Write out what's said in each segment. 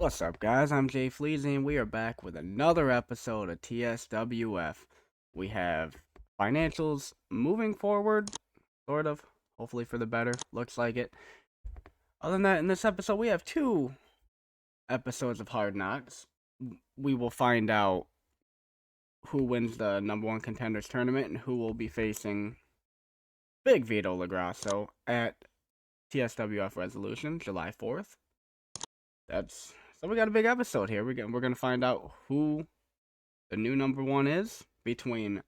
What's up, guys? I'm JFleezy, and we are back with another episode of TSWF. We have financials moving forward, sort of, hopefully for the better. Looks like it. Other than that, in this episode, we have two episodes of Hard Knocks. We will find out who wins the number one contenders tournament and who will be facing Big Vito Lagrasso at TSWF Resolution, July 4th. So we got a big episode here. We're gonna find out who the new number one is between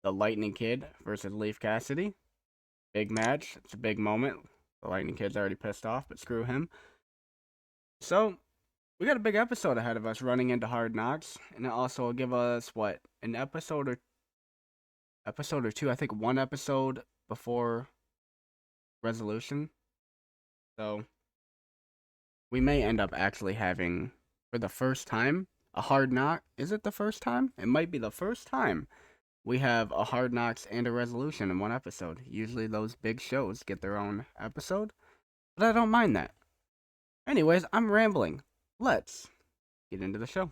the Lightning Kid versus Leaf Cassidy. Big match. It's a big moment. The Lightning Kid's already pissed off, but screw him. So we got a big episode ahead of us running into Hard Knocks, and it also will give us an episode or two. I think one episode before Resolution. So we may end up actually having, for the first time, a Hard Knock. Is it the first time? It might be the first time we have a Hard Knocks and a Resolution in one episode. Usually those big shows get their own episode, but I don't mind that. Anyways, I'm rambling. Let's get into the show.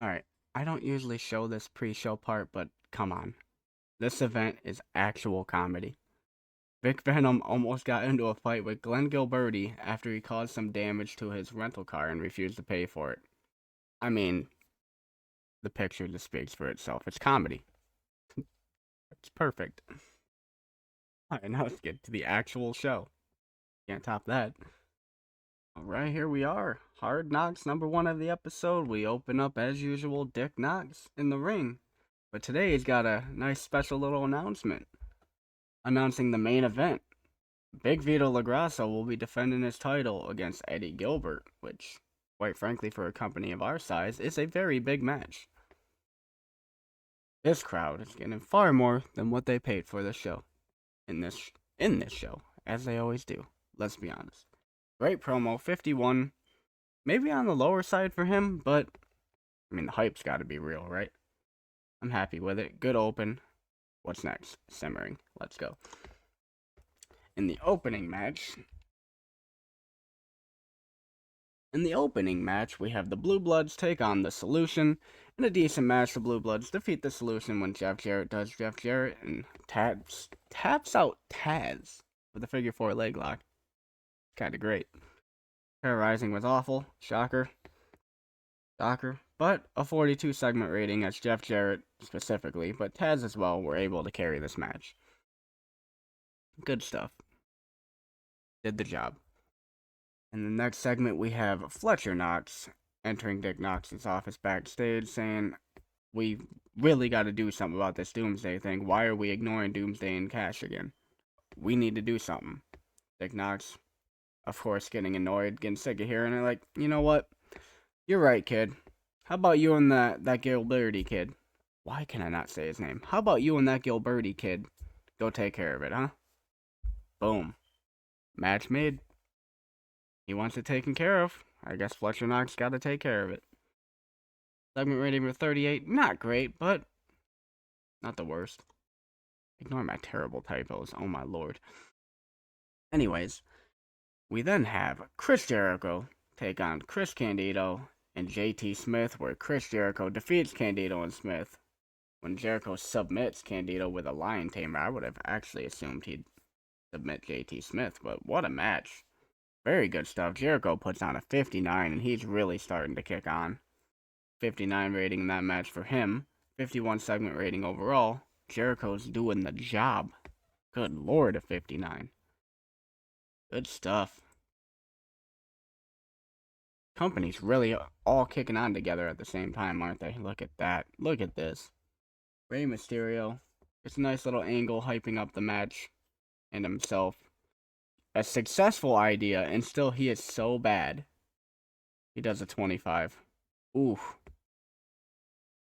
Alright, I don't usually show this pre-show part, but come on. This event is actual comedy. Vic Venom almost got into a fight with Glenn Gilberti after he caused some damage to his rental car and refused to pay for it. I mean, the picture just speaks for itself. It's comedy. It's perfect. Alright, now let's get to the actual show. Can't top that. Alright, here we are. Hard Knocks, number one of the episode. We open up, as usual, Dick Knox in the ring. But today he's got a nice special little announcement. Announcing the main event. Big Vito Lagrasso will be defending his title against Eddie Gilbert, which, quite frankly, for a company of our size, is a very big match. This crowd is getting far more than what they paid for this show. In this show, as they always do. Let's be honest. Great promo, 51. Maybe on the lower side for him, but I mean the hype's got to be real, right? I'm happy with it. Good open. What's next? Simmering. Let's go. In the opening match, we have the Blue Bloods take on the Solution. In a decent match, the Blue Bloods defeat the Solution when Jeff Jarrett does Jeff Jarrett and taps out Taz with a figure four leg lock. Kinda great. Terrorizing was awful. Shocker. But a 42 segment rating as Jeff Jarrett specifically, but Taz as well, were able to carry this match. Good stuff. Did the job. In the next segment, we have Fletcher Knox entering Dick Knox's office backstage saying, we really got to do something about this Doomsday thing. Why are we ignoring Doomsday and Cash again? We need to do something. Dick Knox, of course, getting annoyed, getting sick of hearing it, like, you know what? You're right, kid. How about you and that Gilberti kid? Why can I not say his name? How about you and that Gilberti kid go take care of it, huh? Boom. Match made. He wants it taken care of. I guess Fletcher Knox got to take care of it. Segment rating for 38. Not great, but not the worst. Ignore my terrible typos. Oh my lord. Anyways, we then have Chris Jericho take on Chris Candido and JT Smith, where Chris Jericho defeats Candido and Smith. When Jericho submits Candido with a lion tamer, I would have actually assumed he'd submit JT Smith, but what a match. Very good stuff. Jericho puts on a 59, and he's really starting to kick on. 59 rating in that match for him. 51 segment rating overall. Jericho's doing the job. Good lord, a 59. Good stuff. Companies really all kicking on together at the same time, aren't they? Look at that. Look at this. Rey Mysterio. It's a nice little angle hyping up the match and himself. A successful idea, and still he is so bad. He does a 25. Oof.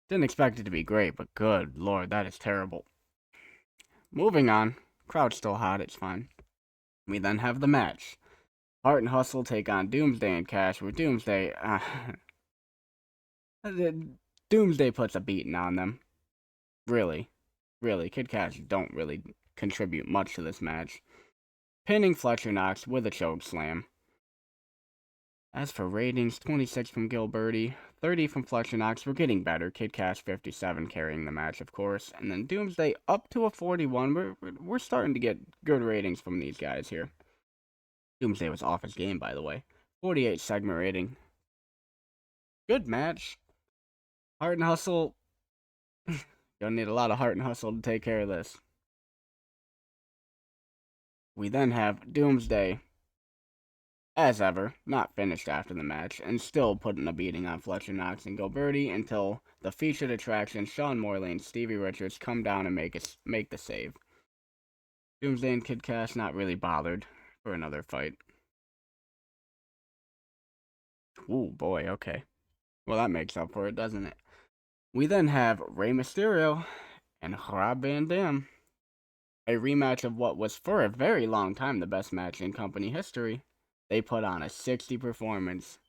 Didn't expect it to be great, but good lord, that is terrible. Moving on. Crowd's still hot, it's fine. We then have the match. Hart and Hustle take on Doomsday and Cash, where Doomsday puts a beating on them. Really. Kid Cash don't really contribute much to this match. Pinning Fletcher Knox with a choke slam. As for ratings, 26 from Gilberti, 30 from Fletcher Knox. We're getting better. Kid Cash 57 carrying the match, of course. And then Doomsday up to a 41. We're starting to get good ratings from these guys here. Doomsday was off his game, by the way. 48 segment rating. Good match. Heart and hustle. Gonna need a lot of heart and hustle to take care of this. We then have Doomsday, as ever, not finished after the match, and still putting a beating on Fletcher Knox and Gilberti until the featured attraction, Sean Morley and Stevie Richards, come down and make the save. Doomsday and Kid Cash not really bothered for another fight. Ooh, boy, okay. Well, that makes up for it, doesn't it? We then have Rey Mysterio and Rob Van Dam. A rematch of what was for a very long time the best match in company history. They put on a 60 performance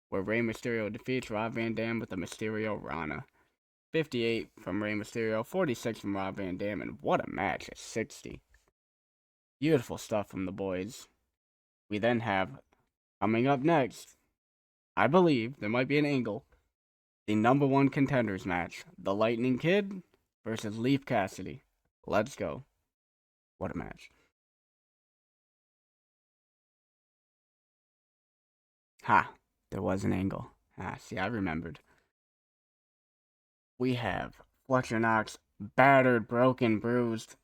where Rey Mysterio defeats Rob Van Dam with the Mysterio Rana. 58 from Rey Mysterio, 46 from Rob Van Dam, and what a match at 60. Beautiful stuff from the boys. We then have, coming up next, I believe there might be an angle, the number one contenders match. The Lightning Kid versus Leif Cassidy. Let's go. What a match. Ha, there was an angle. Ah, see, I remembered. We have Fletcher Knox, battered, broken, bruised,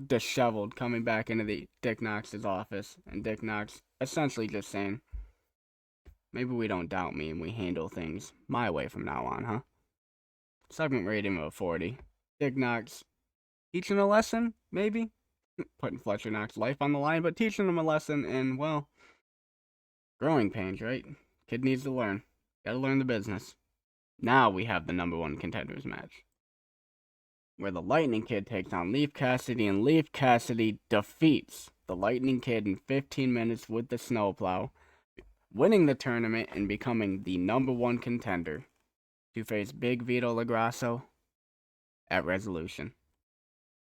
disheveled, coming back into the Dick Knox's office, and Dick Knox essentially just saying, maybe we don't doubt me and we handle things my way from now on, huh? Segment rating of 40. Dick Knox teaching a lesson, maybe? Putting Fletcher Knox's life on the line, but teaching him a lesson in, well, growing pains, right? Kid needs to learn. Gotta learn the business. Now we have the number one contenders match, where the Lightning Kid takes on Leif Cassidy, and Leif Cassidy defeats the Lightning Kid in 15 minutes with the snowplow, winning the tournament and becoming the number one contender to face Big Vito LaGrasso at Resolution.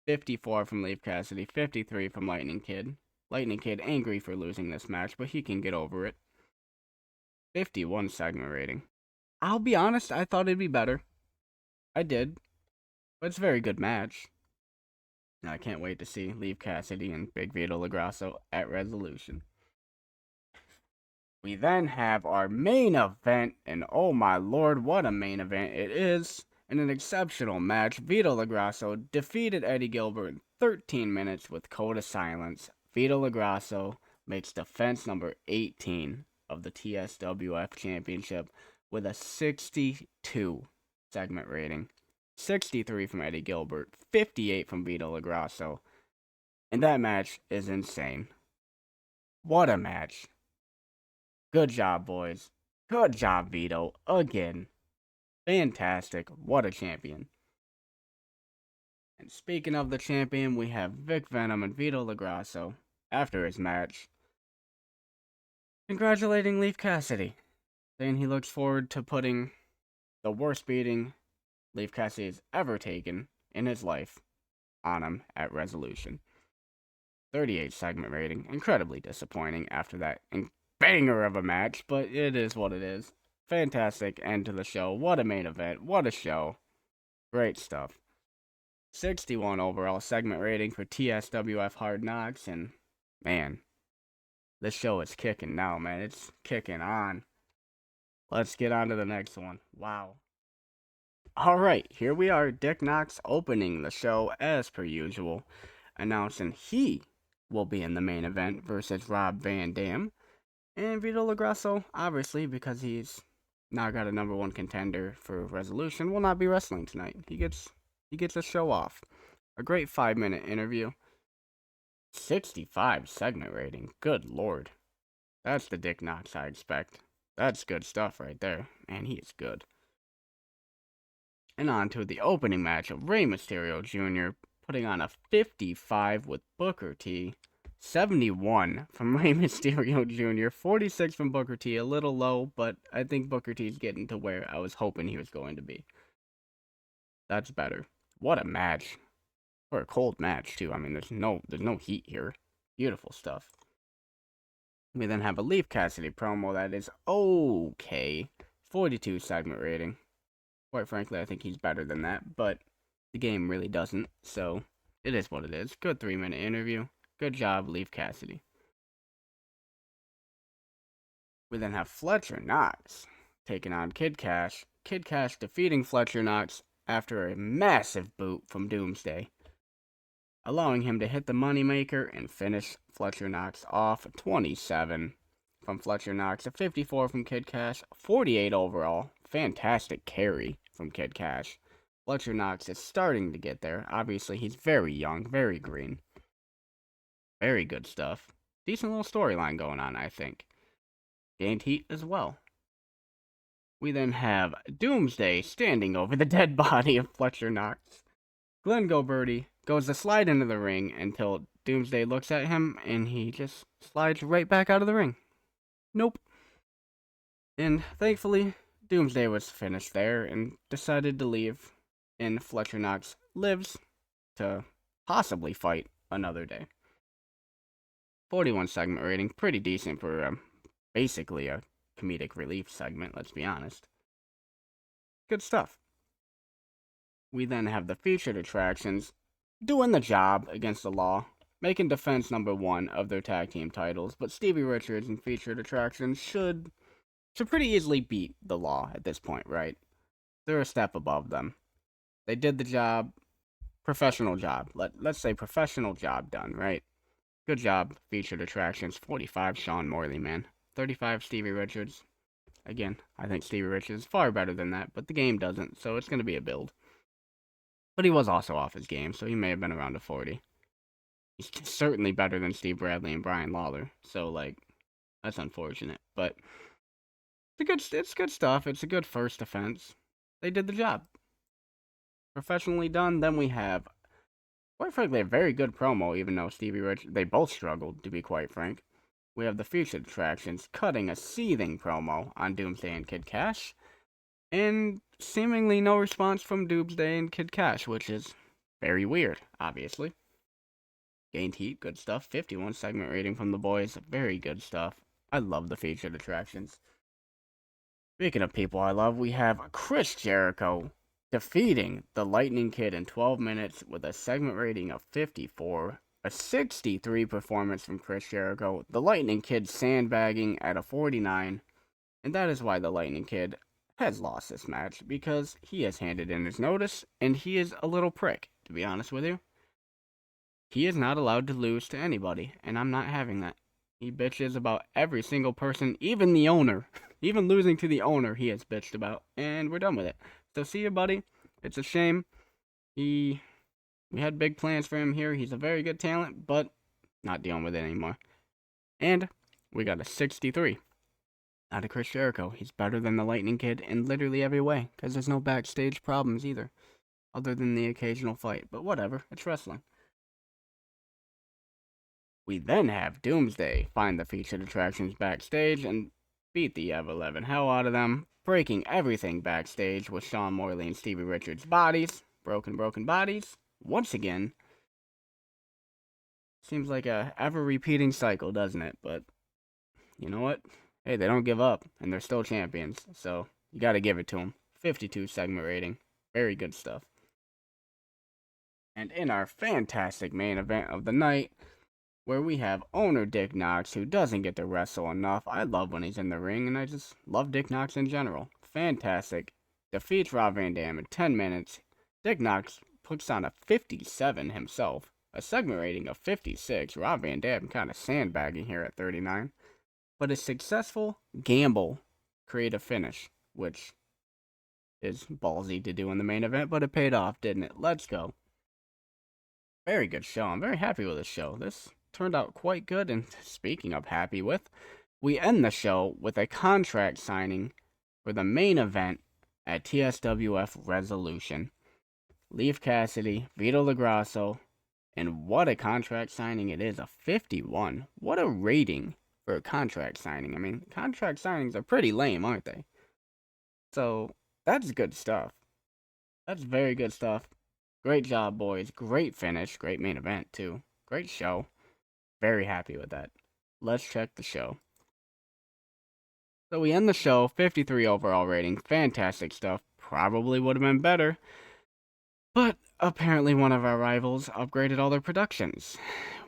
54 from Leif Cassidy, 53 from Lightning Kid. Lightning Kid angry for losing this match, but he can get over it. 51 segment rating. I'll be honest, I thought it'd be better. I did. But it's a very good match. I can't wait to see Leif Cassidy and Big Vito LaGrasso at Resolution. We then have our main event, and oh my lord, what a main event it is. In an exceptional match, Vito LaGrasso defeated Eddie Gilbert in 13 minutes with Code of Silence. Vito LaGrasso makes defense number 18 of the TSWF Championship with a 62 segment rating. 63 from Eddie Gilbert, 58 from Vito LaGrasso. And that match is insane. What a match. Good job, boys. Good job, Vito. Again. Fantastic. What a champion. And speaking of the champion, we have Vic Venom and Vito LaGrasso, after his match, congratulating Leif Cassidy, saying he looks forward to putting the worst beating Leif Cassidy has ever taken in his life on him at Resolution. 38 segment rating. Incredibly disappointing after that banger of a match, but it is what it is. Fantastic end to the show. What a main event. What a show. Great stuff. 61 overall segment rating for TSWF Hard Knox, and man, this show is kicking now, man. It's kicking on. Let's get on to the next one. Wow. Alright, here we are. Dick Knox opening the show as per usual, announcing he will be in the main event versus Rob Van Dam. And Vito LaGrasso, obviously, because he's now got a number one contender for Resolution, will not be wrestling tonight. He gets a show off. A great 5-minute interview. 65 segment rating. Good lord. That's the Dick Knox I expect. That's good stuff right there. Man, he is good. And on to the opening match of Rey Mysterio Jr. putting on a 55 with Booker T. 71 from Rey Mysterio Jr., 46 from Booker T, a little low, but I think Booker T's getting to where I was hoping he was going to be. That's better. What a match. For a cold match, too. I mean, there's no heat here. Beautiful stuff. We then have a Leaf Cassidy promo that is okay. 42 segment rating. Quite frankly, I think he's better than that, but the game really doesn't, so it is what it is. Good 3-minute interview. Good job, Leaf Cassidy. We then have Fletcher Knox taking on Kid Cash. Kid Cash defeating Fletcher Knox after a massive boot from Doomsday, allowing him to hit the moneymaker and finish Fletcher Knox off. 27 from Fletcher Knox, a 54 from Kid Cash, 48 overall. Fantastic carry from Kid Cash. Fletcher Knox is starting to get there. Obviously, he's very young, very green. Very good stuff. Decent little storyline going on, I think. Gained heat as well. We then have Doomsday standing over the dead body of Fletcher Knox. Glenn Goberty goes to slide into the ring until Doomsday looks at him and he just slides right back out of the ring. Nope. And thankfully, Doomsday was finished there and decided to leave. And Fletcher Knox lives to possibly fight another day. 41 segment rating, pretty decent for basically a comedic relief segment, let's be honest. Good stuff. We then have the featured attractions doing the job against the Law, making defense number 1 of their tag team titles, but Stevie Richards and featured attractions should pretty easily beat the Law at this point, right? They're a step above them. They did the job, professional job. Let's say professional job done, right? Good job, featured attractions. 45, Sean Morley, man. 35, Stevie Richards. Again, I think Stevie Richards is far better than that, but the game doesn't, so it's going to be a build. But he was also off his game, so he may have been around a 40. He's certainly better than Steve Bradley and Brian Lawler, so, that's unfortunate. But it's good stuff. It's a good first offense. They did the job. Professionally done. Then we have, quite frankly, a very good promo, even though Stevie Richards, they both struggled, to be quite frank. We have the featured attractions cutting a seething promo on Doomsday and Kid Cash, and seemingly no response from Doomsday and Kid Cash, which is very weird, obviously. Gained heat, good stuff. 51 segment rating from the boys, very good stuff. I love the featured attractions. Speaking of people I love, we have Chris Jericho defeating the Lightning Kid in 12 minutes with a segment rating of 54. A 63 performance from Chris Jericho. The Lightning Kid sandbagging at a 49. And that is why the Lightning Kid has lost this match, because he has handed in his notice, and he is a little prick, to be honest with you. He is not allowed to lose to anybody, and I'm not having that. He bitches about every single person, even the owner. Even losing to the owner, he has bitched about, and we're done with it. So see you, buddy. It's a shame. We had big plans for him here. He's a very good talent, but not dealing with it anymore. And we got a 63 out of Chris Jericho. He's better than the Lightning Kid in literally every way, because there's no backstage problems either, other than the occasional fight. But whatever, it's wrestling. We then have Doomsday find the featured attractions backstage and beat the ever-loving hell out of them, breaking everything backstage with Sean Morley and Stevie Richards' bodies. Broken bodies. Once again. Seems like a ever-repeating cycle, doesn't it? But, you know what? Hey, they don't give up, and they're still champions, so you gotta give it to them. 52 segment rating. Very good stuff. And in our fantastic main event of the night, where we have owner Dick Knox, who doesn't get to wrestle enough. I love when he's in the ring, and I just love Dick Knox in general. Fantastic. Defeats Rob Van Dam in 10 minutes. Dick Knox puts on a 57 himself. A segment rating of 56. Rob Van Dam kind of sandbagging here at 39. But a successful gamble creative finish, which is ballsy to do in the main event, but it paid off, didn't it? Let's go. Very good show. I'm very happy with this show. This turned out quite good, and speaking of happy with, we end the show with a contract signing for the main event at TSWF Resolution. Leaf Cassidy, Vito LaGrasso, and what a contract signing it is, a 51. What a rating for a contract signing. I mean, contract signings are pretty lame, aren't they? So, that's good stuff. That's very good stuff. Great job, boys. Great finish. Great main event, too. Great show. Very happy with that. let's check the show. So we end the show, 53 overall rating, fantastic stuff. Probably would have been better, but apparently one of our rivals upgraded all their productions,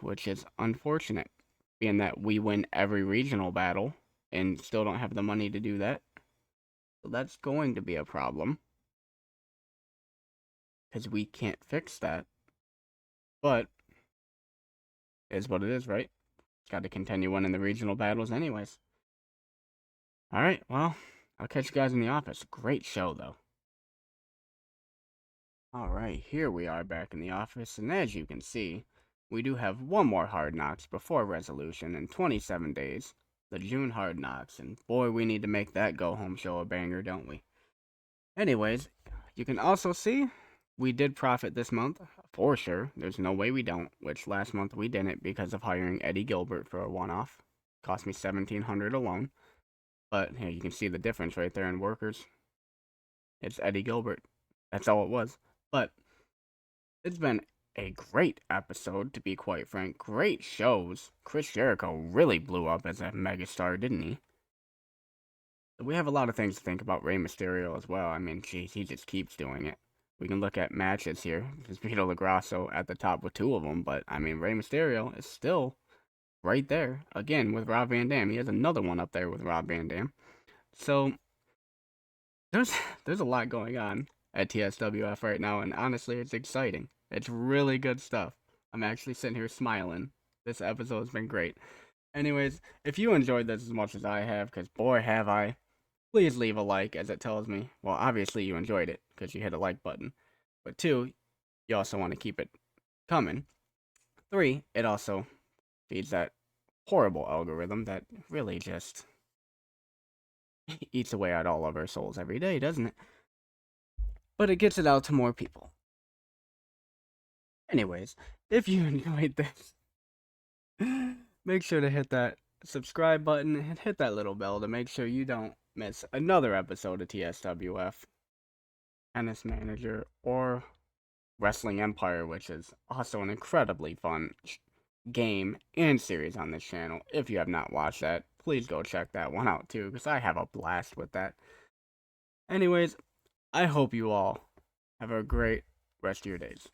which is unfortunate, being that we win every regional battle and still don't have the money to do that. So that's going to be a problem, because we can't fix that. But it is what it is, right? Got to continue winning the regional battles anyways. Alright, well, I'll catch you guys in the office. Great show, though. Alright, here we are back in the office, and as you can see, we do have one more Hard Knocks before resolution in 27 days. The June Hard Knocks, and boy, we need to make that go-home show a banger, don't we? Anyways, you can also see we did profit this month, for sure. There's no way we don't, which last month we didn't because of hiring Eddie Gilbert for a one-off. Cost me $1,700 alone. But here you can see the difference right there in workers. It's Eddie Gilbert. That's all it was. But it's been a great episode, to be quite frank. Great shows. Chris Jericho really blew up as a megastar, didn't he? We have a lot of things to think about Rey Mysterio as well. I mean, geez, he just keeps doing it. We can look at matches here. There's Vito LaGrasso at the top with 2 of them, but I mean, Rey Mysterio is still right there. Again, with Rob Van Dam. He has another one up there with Rob Van Dam. So, there's a lot going on at TSWF right now, and honestly, it's exciting. It's really good stuff. I'm actually sitting here smiling. This episode has been great. Anyways, if you enjoyed this as much as I have, because boy have I, please leave a like, as it tells me, well, obviously you enjoyed it, because you hit a like button. But 2, you also want to keep it coming. 3, it also feeds that horrible algorithm that really just eats away at all of our souls every day, doesn't it? But it gets it out to more people. Anyways, if you enjoyed this, make sure to hit that subscribe button and hit that little bell to make sure you don't miss another episode of TSWF, Tennis Manager, or Wrestling Empire, which is also an incredibly fun game and series on this channel. If you have not watched that, please go check that one out too, because I have a blast with that. Anyways, I hope you all have a great rest of your days.